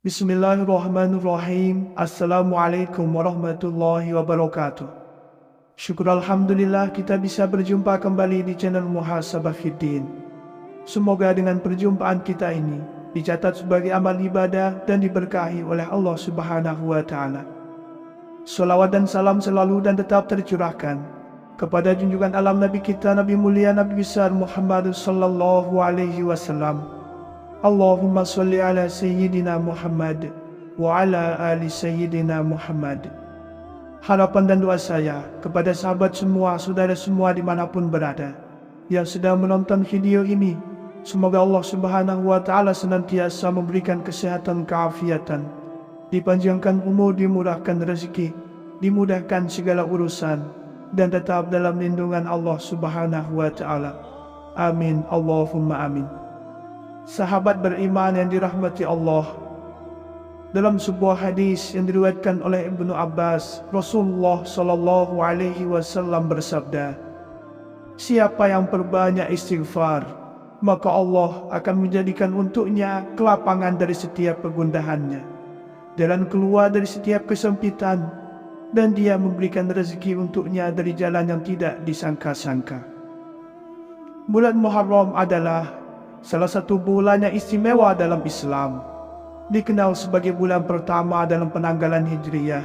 بسم الله الرحمن الرحيم. Bismillahirrahmanirrahim. Assalamualaikum warahmatullahi wabarakatuh. Syukur Alhamdulillah kita bisa berjumpa kembali di channel Muhasabah Fiddin. Semoga dengan perjumpaan kita ini dicatat sebagai amal ibadah dan diberkahi oleh Allah Subhanahu wa Ta'ala. Salawat dan salam selalu dan tetap tercurahkan kepada junjungan alam Nabi kita, Nabi mulia, Nabi besar Muhammad sallallahu alaihi wasallam. Allahumma salli ala Sayyidina Muhammad wa ala ali Sayyidina Muhammad. Harapan dan doa saya kepada sahabat semua, saudara semua dimanapun berada yang sedang menonton video ini, semoga Allah Subhanahu wa Ta'ala senantiasa memberikan kesehatan, keafiatan, dipanjangkan umur, dimurahkan rezeki, dimudahkan segala urusan, dan tetap dalam lindungan Allah Subhanahu wa Ta'ala. Amin, Allahumma amin. Sahabat beriman yang dirahmati Allah, dalam sebuah hadis yang diriwayatkan oleh Ibnu Abbas, Rasulullah sallallahu alaihi wasallam bersabda, siapa yang perbanyak istighfar, maka Allah akan menjadikan untuknya kelapangan dari setiap kegundahannya, jalan keluar dari setiap kesempitan, dan Dia memberikan rezeki untuknya dari jalan yang tidak disangka-sangka. Bulan Muharram adalah salah satu bulan yang istimewa dalam Islam, dikenal sebagai bulan pertama dalam penanggalan Hijriyah.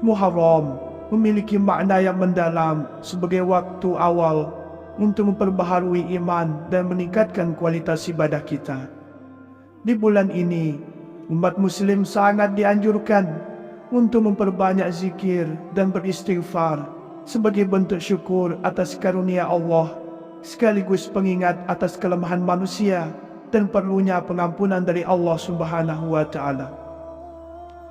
Muharram memiliki makna yang mendalam sebagai waktu awal untuk memperbaharui iman dan meningkatkan kualitas ibadah kita. Di bulan ini, umat muslim sangat dianjurkan untuk memperbanyak zikir dan beristighfar sebagai bentuk syukur atas karunia Allah, sekaligus pengingat atas kelemahan manusia dan perlunya pengampunan dari Allah Subhanahu wa Ta'ala.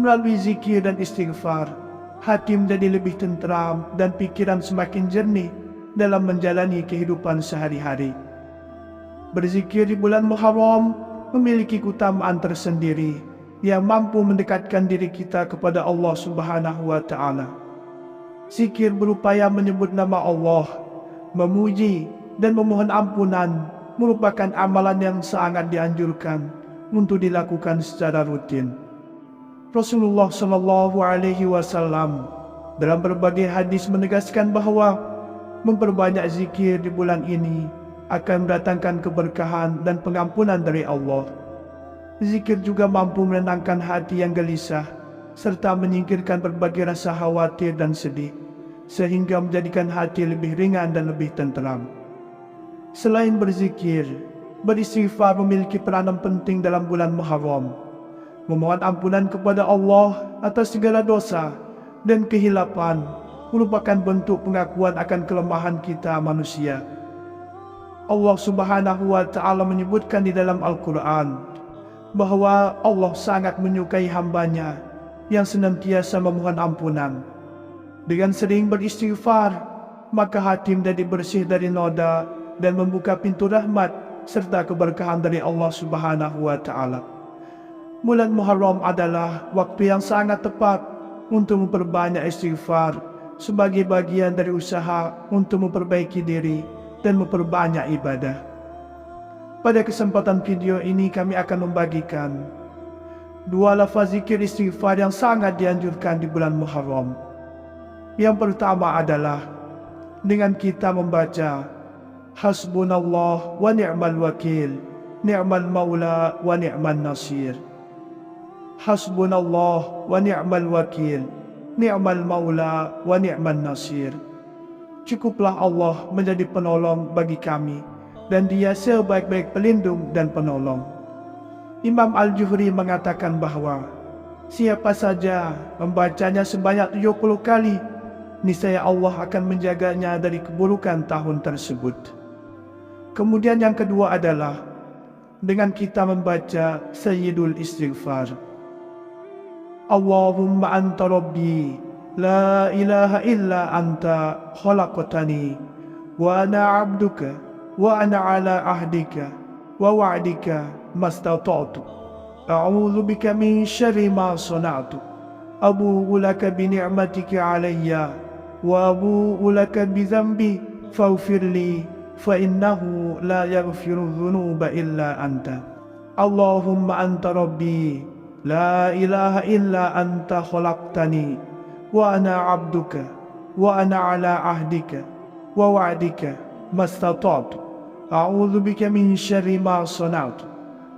Melalui zikir dan istighfar, hati menjadi lebih tenteram dan pikiran semakin jernih dalam menjalani kehidupan sehari-hari. Berzikir di bulan Muharram memiliki keutamaan tersendiri yang mampu mendekatkan diri kita kepada Allah Subhanahu wa Ta'ala. Zikir berupaya menyebut nama Allah, memuji dan memohon ampunan merupakan amalan yang sangat dianjurkan untuk dilakukan secara rutin. Rasulullah sallallahu alaihi wasallam dalam berbagai hadis menegaskan bahawa memperbanyak zikir di bulan ini akan mendatangkan keberkahan dan pengampunan dari Allah. Zikir juga mampu menenangkan hati yang gelisah serta menyingkirkan berbagai rasa khawatir dan sedih, sehingga menjadikan hati lebih ringan dan lebih tenteram. Selain berzikir, beristighfar memiliki peranan penting dalam bulan Muharram. Memohon ampunan kepada Allah atas segala dosa dan kehilapan merupakan bentuk pengakuan akan kelemahan kita manusia. Allah Subhanahu wa Ta'ala menyebutkan di dalam Al-Quran bahawa Allah sangat menyukai hambanya yang senantiasa memohon ampunan. Dengan sering beristighfar, maka hati menjadi bersih dari noda dan membuka pintu rahmat serta keberkahan dari Allah Subhanahu wa Ta'ala. Bulan Muharram adalah waktu yang sangat tepat untuk memperbanyak istighfar sebagai bagian dari usaha untuk memperbaiki diri dan memperbanyak ibadah. Pada kesempatan video ini kami akan membagikan dua lafaz zikir istighfar yang sangat dianjurkan di bulan Muharram. Yang pertama adalah dengan kita membaca Hasbunallah wa ni'mal wakil, ni'mal maula wa ni'mal nasir. Hasbunallah wa ni'mal wakil, ni'mal maula wa ni'mal nasir. Cukuplah Allah menjadi penolong bagi kami, dan Dia sebaik-baik pelindung dan penolong. Imam Al-Juhri mengatakan bahawa siapa saja membacanya sebanyak 70 kali, niscaya Allah akan menjaganya dari keburukan tahun tersebut. Kemudian yang kedua adalah dengan kita membaca Sayyidul Istighfar. Allahumma anta rabbi, la ilaha illa anta khalaqtani, wa ana abduka, wa ana ala ahdika wa wa'dika mastata'tu. A'udzu bika min syarri ma sana'tu. Abu'u laka bi ni'matika 'alayya wa abu'u laka bi dhanbi faghfir li fa innahu la yaghfiru dhunuba illa anta. Allahumma anta rabbi la ilaha illa anta khalaqtani wa ana 'abduka wa ana ala ahdika wa wa'dika mastata'tu. A'udzu bika min syarri ma sana'tu.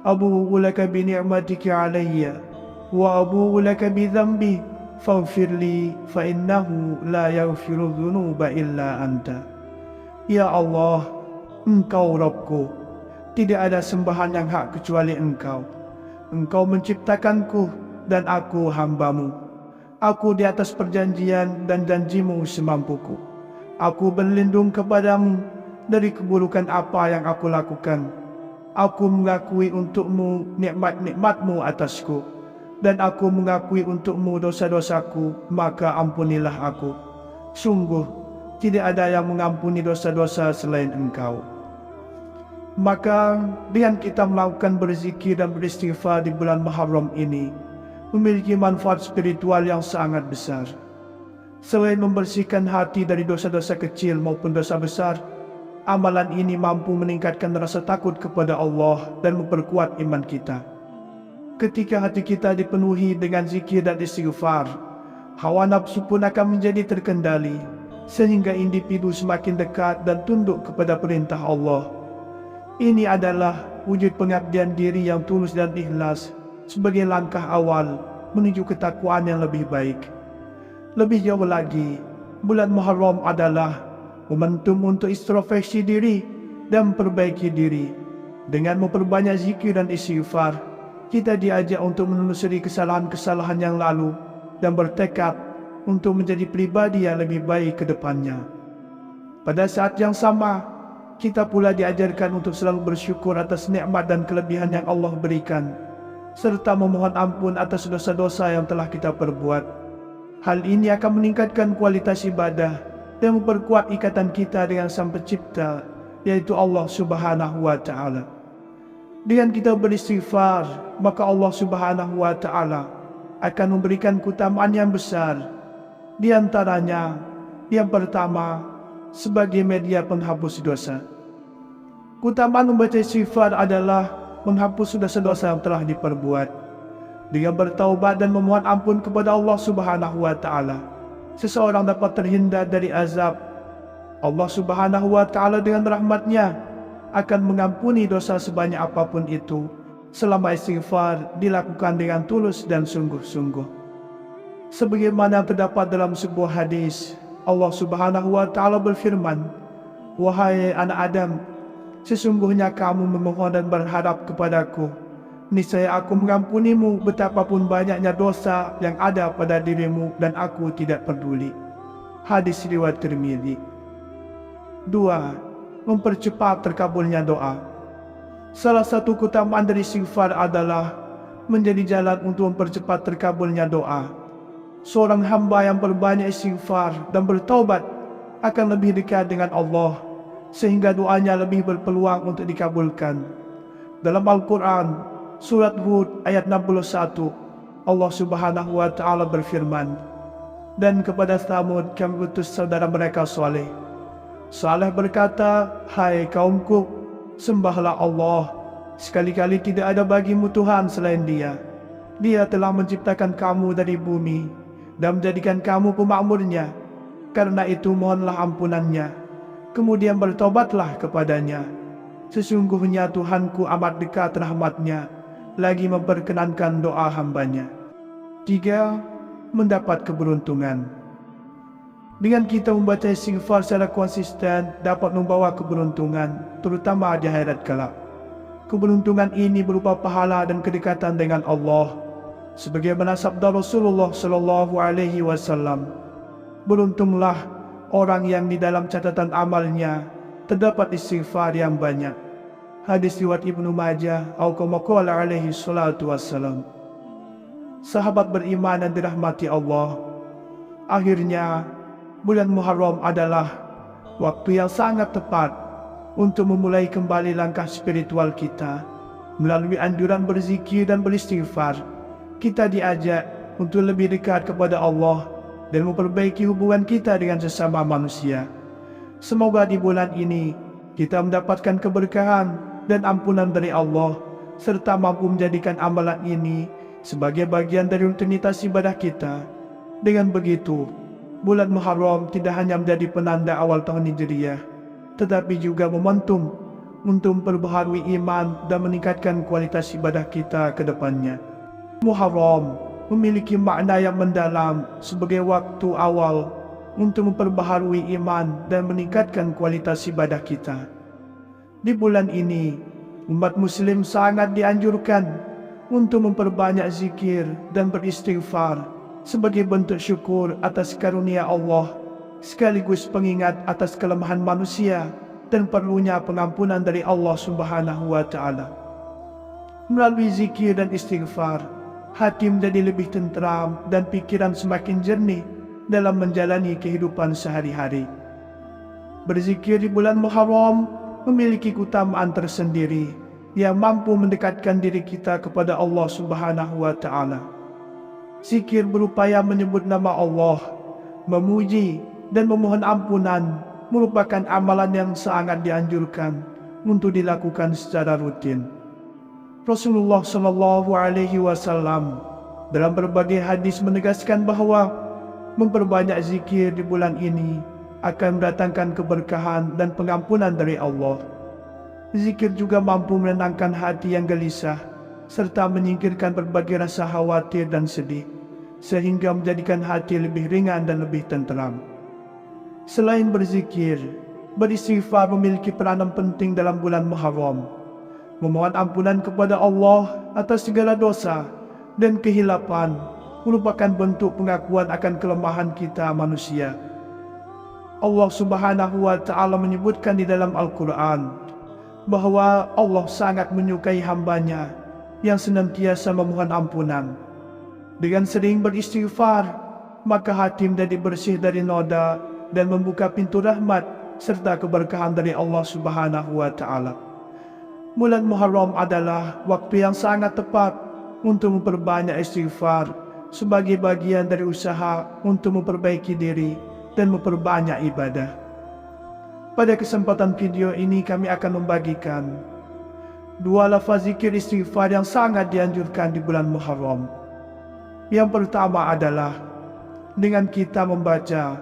Abu'u laka bi ni'matika 'alayya wa abu'u laka bi dhanbi faghfir li fa innahu la yaghfiru dhunuba illa anta. Ya Allah, Engkau Rabbku, tidak ada sembahan yang hak kecuali Engkau. Engkau menciptakanku dan aku hamba-Mu. Aku di atas perjanjian dan janji-Mu semampuku. Aku berlindung kepadamu dari keburukan apa yang aku lakukan. Aku mengakui untuk-Mu nikmat-nikmat-Mu atasku, dan aku mengakui untuk-Mu dosa-dosaku, maka ampunilah aku. Sungguh, tidak ada yang mengampuni dosa-dosa selain Engkau. Maka dengan kita melakukan berzikir dan beristighfar di bulan Muharram ini memiliki manfaat spiritual yang sangat besar. Selain membersihkan hati dari dosa-dosa kecil maupun dosa besar, amalan ini mampu meningkatkan rasa takut kepada Allah dan memperkuat iman kita. Ketika hati kita dipenuhi dengan zikir dan istighfar, hawa nafsu pun akan menjadi terkendali, sehingga individu semakin dekat dan tunduk kepada perintah Allah. Ini adalah wujud pengabdian diri yang tulus dan ikhlas sebagai langkah awal menuju ketakwaan yang lebih baik. Lebih jauh lagi, bulan Muharram adalah momentum untuk introspeksi diri dan memperbaiki diri. Dengan memperbanyak zikir dan istighfar, kita diajak untuk menelusuri kesalahan-kesalahan yang lalu dan bertekad untuk menjadi pribadi yang lebih baik ke depannya. Pada saat yang sama, kita pula diajarkan untuk selalu bersyukur atas nikmat dan kelebihan yang Allah berikan, serta memohon ampun atas dosa-dosa yang telah kita perbuat. Hal ini akan meningkatkan kualitas ibadah dan memperkuat ikatan kita dengan Sang Pencipta, yaitu Allah Subhanahu wa Ta'ala. Dengan kita beristighfar, maka Allah Subhanahu wa Ta'ala akan memberikan keutamaan yang besar. Di antaranya, yang pertama, sebagai media penghapus dosa. Keutamaan membaca istighfar adalah menghapus dosa-dosa yang telah diperbuat. Dengan bertaubat dan memohon ampun kepada Allah Subhanahu wa Ta'ala, seseorang dapat terhindar dari azab. Allah Subhanahu wa Ta'ala dengan rahmat-Nya akan mengampuni dosa sebanyak apapun itu, selama istighfar dilakukan dengan tulus dan sungguh-sungguh. Sebagaimana terdapat dalam sebuah hadis, Allah Subhanahu wa Ta'ala berfirman, "Wahai anak Adam, sesungguhnya kamu memohon dan berharap kepadaku, niscaya aku mengampunimu betapapun banyaknya dosa yang ada pada dirimu dan aku tidak peduli." Hadis riwayat Tirmidzi. 2. Mempercepat terkabulnya doa. Salah satu keutamaan dari istighfar adalah menjadi jalan untuk mempercepat terkabulnya doa. Seorang hamba yang berbanyak istighfar dan bertaubat akan lebih dekat dengan Allah, sehingga doanya lebih berpeluang untuk dikabulkan. Dalam Al-Quran, surat Hud ayat 61, Allah Subhanahu wa Ta'ala berfirman, "Dan kepada Tsamud kami utus saudara mereka Saleh. Saleh berkata, 'Hai kaumku, sembahlah Allah. Sekali-kali tidak ada bagimu Tuhan selain Dia. Dia telah menciptakan kamu dari bumi dan menjadikan kamu pemakmurnya. Karena itu mohonlah ampunannya. Kemudian bertobatlah kepadanya. Sesungguhnya Tuhanku amat dekat rahmat-Nya, lagi memperkenankan doa hambanya." 3. Mendapat keberuntungan. Dengan kita membaca istighfar secara konsisten dapat membawa keberuntungan, terutama di akhirat kelak. Keberuntungan ini berupa pahala dan kedekatan dengan Allah. Sebagaimana sabda Rasulullah sallallahu alaihi wasallam, "Beruntunglah orang yang di dalam catatan amalnya terdapat istighfar yang banyak." Hadis riwayat Ibnu Majah atau kama qala alaihi salatu wassalam. Sahabat beriman dan dirahmati Allah, akhirnya bulan Muharram adalah waktu yang sangat tepat untuk memulai kembali langkah spiritual kita. Melalui anjuran berzikir dan beristighfar, kita diajak untuk lebih dekat kepada Allah dan memperbaiki hubungan kita dengan sesama manusia. Semoga di bulan ini kita mendapatkan keberkahan dan ampunan dari Allah, serta mampu menjadikan amalan ini sebagai bagian dari rutinitas ibadah kita. Dengan begitu, bulan Muharram tidak hanya menjadi penanda awal tahun Hijriah, tetapi juga momentum untuk memperbaharui iman dan meningkatkan kualitas ibadah kita ke depannya. Muharram memiliki makna yang mendalam sebagai waktu awal untuk memperbaharui iman dan meningkatkan kualitas ibadah kita. Di bulan ini, umat muslim sangat dianjurkan untuk memperbanyak zikir dan beristighfar sebagai bentuk syukur atas karunia Allah, sekaligus pengingat atas kelemahan manusia dan perlunya pengampunan dari Allah Subhanahu wa Ta'ala. Melalui zikir dan istighfar, hati menjadi lebih tenteram dan pikiran semakin jernih dalam menjalani kehidupan sehari-hari. Berzikir di bulan Muharram memiliki keutamaan tersendiri yang mampu mendekatkan diri kita kepada Allah Subhanahu wa Ta'ala. Zikir berupaya menyebut nama Allah, memuji dan memohon ampunan merupakan amalan yang sangat dianjurkan untuk dilakukan secara rutin. Rasulullah SAW dalam berbagai hadis menegaskan bahawa memperbanyak zikir di bulan ini akan mendatangkan keberkahan dan pengampunan dari Allah. Zikir juga mampu menenangkan hati yang gelisah serta menyingkirkan berbagai rasa khawatir dan sedih, sehingga menjadikan hati lebih ringan dan lebih tenteram. Selain berzikir, beristighfar memiliki peranan penting dalam bulan Muharram. Memohon ampunan kepada Allah atas segala dosa dan kehilapan merupakan bentuk pengakuan akan kelemahan kita manusia. Allah Subhanahu wa Ta'ala menyebutkan di dalam Al-Quran bahawa Allah sangat menyukai hambanya yang senantiasa memohon ampunan. Dengan sering beristighfar, maka hati menjadi bersih dari noda dan membuka pintu rahmat serta keberkahan dari Allah Subhanahu wa Ta'ala. Bulan Muharram adalah waktu yang sangat tepat untuk memperbanyak istighfar sebagai bagian dari usaha untuk memperbaiki diri dan memperbanyak ibadah. Pada kesempatan video ini kami akan membagikan dua lafaz zikir istighfar yang sangat dianjurkan di bulan Muharram. Yang pertama adalah dengan kita membaca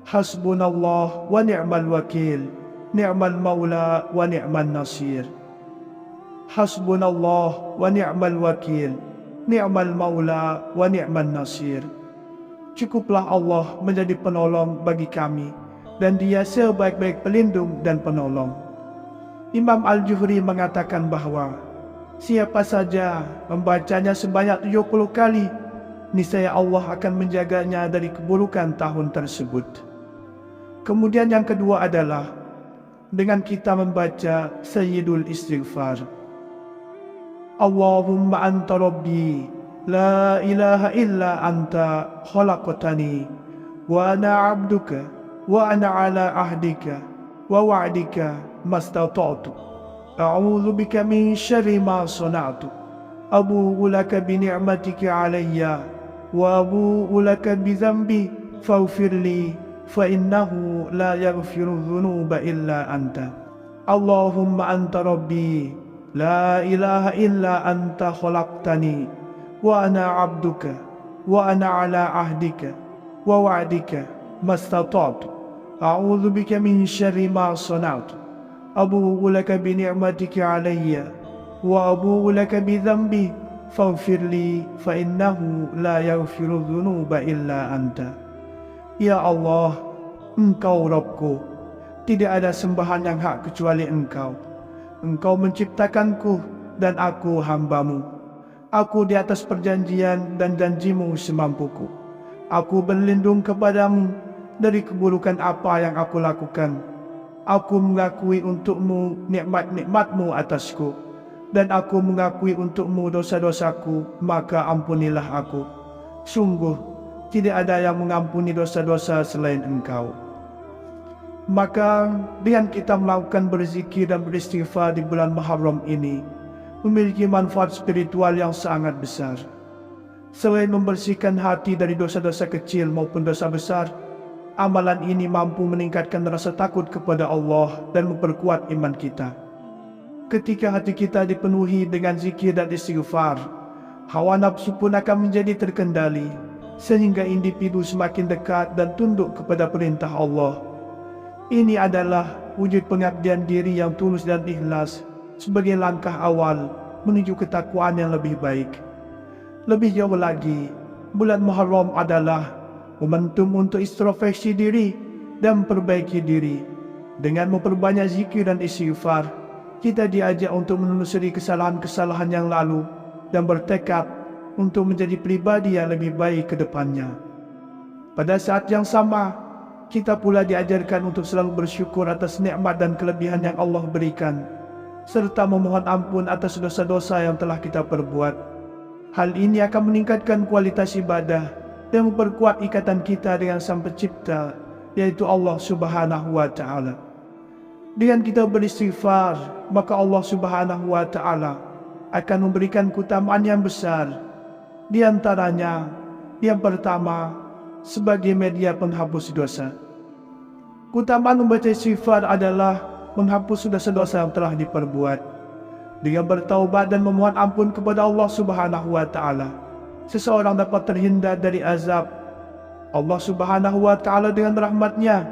Hasbunallah wa ni'mal wakil, ni'mal maula wa ni'mal nasir. Hasbunallah wa ni'mal wakil, ni'mal maula wa ni'mal nasir. Cukuplah Allah menjadi penolong bagi kami, dan Dia sebaik-baik pelindung dan penolong. Imam Al-Juhri mengatakan bahawa siapa saja membacanya sebanyak 70 kali, niscaya Allah akan menjaganya dari keburukan tahun tersebut. Kemudian yang kedua adalah dengan kita membaca Sayyidul Istighfar. Allahumma anta rabbi, la ilaha illa anta khalaqtani, wa ana abduka, wa ana ala ahdika, wa wa'dika mastata'tu. A'udzu bika min syarri ma sana'tu. Abu'u laka bi ni'matika alayya, wa abu'u laka bi dhanbi, faghfir li, fa innahu la yaghfiru dhunuba illa anta. Allahumma anta rabbi, la ilaha illa anta khalaqtani, wa ana abduka, wa ana ala ahdika, wa wa'dika mastata'tu. A'udzu bika min syarri ma sana'tu. Abu'u laka bi ni'matika alayya, wa abu'u laka bi dhanbi, faghfir li, fa innahu la yaghfiru dhunuba illa anta. Ya Allah, Engkau Rabbku, tidak ada sembahan yang hak kecuali Engkau. Engkau menciptakanku dan aku hamba-Mu. Aku di atas perjanjian dan janji-Mu semampuku. Aku berlindung kepadamu dari keburukan apa yang aku lakukan. Aku mengakui untuk-Mu nikmat-nikmat-Mu atasku, dan aku mengakui untuk-Mu dosa-dosaku, maka ampunilah aku. Sungguh, tidak ada yang mengampuni dosa-dosa selain Engkau. Maka dengan kita melakukan berzikir dan beristighfar di bulan Muharram ini memiliki manfaat spiritual yang sangat besar. Selain membersihkan hati dari dosa-dosa kecil maupun dosa besar, amalan ini mampu meningkatkan rasa takut kepada Allah dan memperkuat iman kita. Ketika hati kita dipenuhi dengan zikir dan istighfar, hawa nafsu pun akan menjadi terkendali, sehingga individu semakin dekat dan tunduk kepada perintah Allah. Ini adalah wujud pengabdian diri yang tulus dan ikhlas sebagai langkah awal menuju ketakwaan yang lebih baik. Lebih jauh lagi, bulan Muharram adalah momentum untuk introspeksi diri dan memperbaiki diri. Dengan memperbanyak zikir dan istighfar, kita diajak untuk menelusuri kesalahan-kesalahan yang lalu dan bertekad untuk menjadi pribadi yang lebih baik ke depannya. Pada saat yang sama, kita pula diajarkan untuk selalu bersyukur atas nikmat dan kelebihan yang Allah berikan, serta memohon ampun atas dosa-dosa yang telah kita perbuat. Hal ini akan meningkatkan kualitas ibadah dan memperkuat ikatan kita dengan Sang Pencipta, yaitu Allah Subhanahu wa Ta'ala. Dengan kita beristighfar, maka Allah Subhanahu wa Ta'ala akan memberikan keutamaan yang besar. Di antaranya, yang pertama, sebagai media penghapus dosa. Keutamaan membaca istighfar adalah menghapus dosa-dosa yang telah diperbuat. Dengan bertaubat dan memohon ampun kepada Allah Subhanahu wa Ta'ala, seseorang dapat terhindar dari azab. Allah Subhanahu wa Ta'ala dengan rahmat-Nya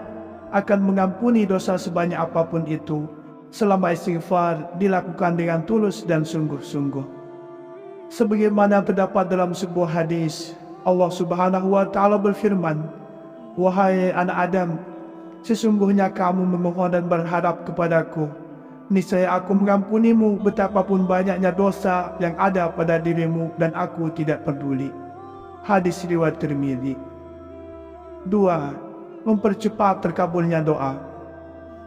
akan mengampuni dosa sebanyak apapun itu, selama istighfar dilakukan dengan tulus dan sungguh-sungguh. Sebagaimana terdapat dalam sebuah hadis, Allah Subhanahu wa Ta'ala berfirman, "Wahai anak Adam, sesungguhnya kamu memohon dan berharap kepadaku, niscaya aku mengampunimu betapapun banyaknya dosa yang ada pada dirimu dan aku tidak peduli." Hadis riwayat Tirmidzi. 2. Mempercepat terkabulnya doa.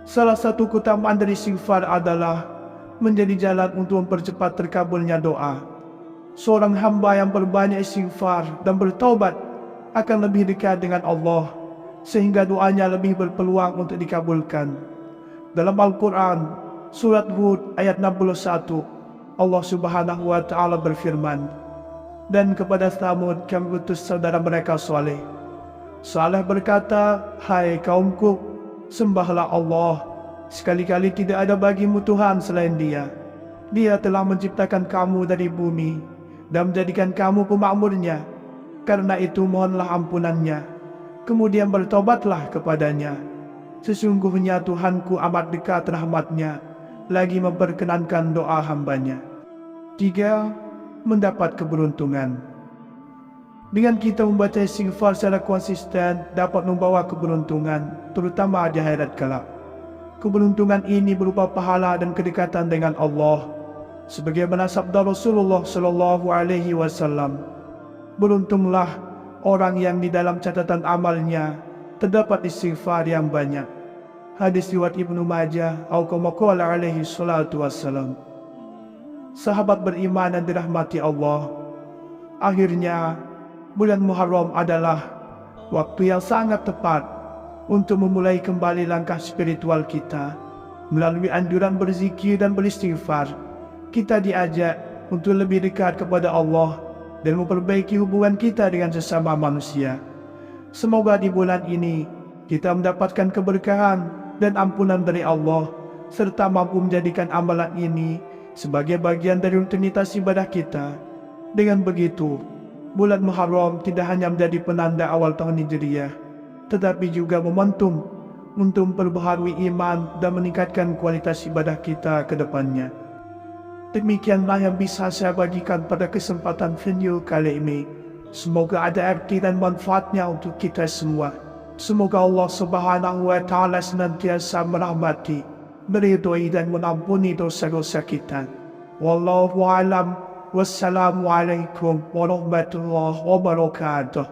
Salah satu keutamaan dari istighfar adalah menjadi jalan untuk mempercepat terkabulnya doa. Seorang hamba yang berbanyak istighfar dan bertaubat akan lebih dekat dengan Allah, sehingga doanya lebih berpeluang untuk dikabulkan. Dalam Al-Quran, surat Hud ayat 61, Allah Subhanahu wa Ta'ala berfirman, "Dan kepada Tsamud kami utus saudara mereka Saleh. Saleh berkata, 'Hai kaumku, sembahlah Allah. Sekali-kali tidak ada bagimu Tuhan selain Dia. Dia telah menciptakan kamu dari bumi dan menjadikan kamu pemakmurnya. Karena itu mohonlah ampunannya. Kemudian bertobatlah kepadanya. Sesungguhnya Tuhanku amat dekat rahmatnya, lagi memperkenankan doa hambanya." 3. Mendapat keberuntungan. Dengan kita membaca istighfar secara konsisten dapat membawa keberuntungan, terutama di akhirat kelak. Keberuntungan ini berupa pahala dan kedekatan dengan Allah. Sebagaimana sabda Rasulullah sallallahu alaihi wasallam, "Beruntunglah orang yang di dalam catatan amalnya terdapat istighfar yang banyak." Hadis riwayat Ibnu Majah atau kama qala alaihi salatu wassalam. Sahabat beriman dan dirahmati Allah, akhirnya bulan Muharram adalah waktu yang sangat tepat untuk memulai kembali langkah spiritual kita. Melalui anjuran berzikir dan beristighfar, kita diajak untuk lebih dekat kepada Allah dan memperbaiki hubungan kita dengan sesama manusia. Semoga di bulan ini kita mendapatkan keberkahan dan ampunan dari Allah, serta mampu menjadikan amalan ini sebagai bagian dari rutinitas ibadah kita. Dengan begitu, bulan Muharram tidak hanya menjadi penanda awal tahun Hijriah, tetapi juga momentum untuk memperbaharui iman dan meningkatkan kualitas ibadah kita ke depannya. Demikianlah yang bisa saya bagikan pada kesempatan video kali ini. Semoga ada arti dan manfaatnya untuk kita semua. Semoga Allah Subhanahu wa Ta'ala senantiasa merahmati, meridhoi dan mengampuni dosa-dosa kita. Wallahu a'lam. Wassalamualaikum warahmatullahi wabarakatuh.